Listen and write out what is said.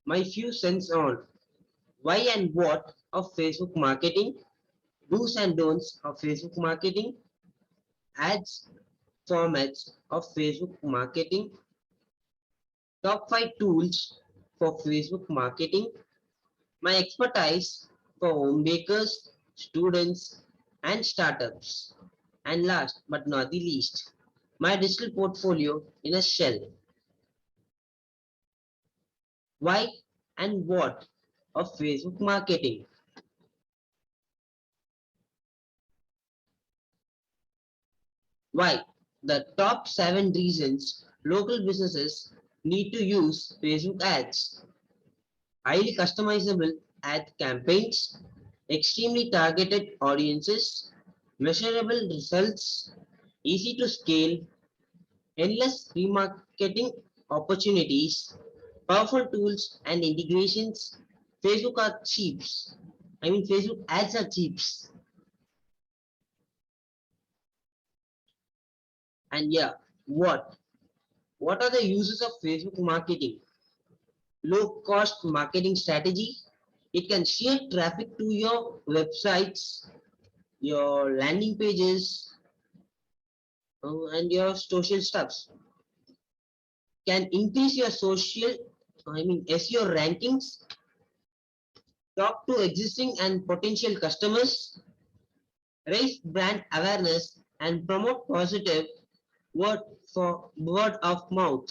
My few cents on why and what of Facebook marketing, do's and don'ts of Facebook marketing, ads formats of Facebook marketing, top 5 tools for Facebook marketing, my expertise for home bakers, students, and startups. And last but not the least, my digital portfolio in a shell. Why and what of Facebook marketing? Why? The top 7 reasons local businesses need to use Facebook ads. Highly customizable ad campaigns, extremely targeted audiences, measurable results, easy to scale, endless remarketing opportunities, powerful tools and integrations. Facebook are cheaps. Facebook ads are cheaps. And yeah, what? What are the uses of Facebook marketing? Low cost marketing strategy. It can steer traffic to your websites, your landing pages, and your social stuffs. Can increase your SEO rankings, talk to existing and potential customers, raise brand awareness, and promote positive word of mouth.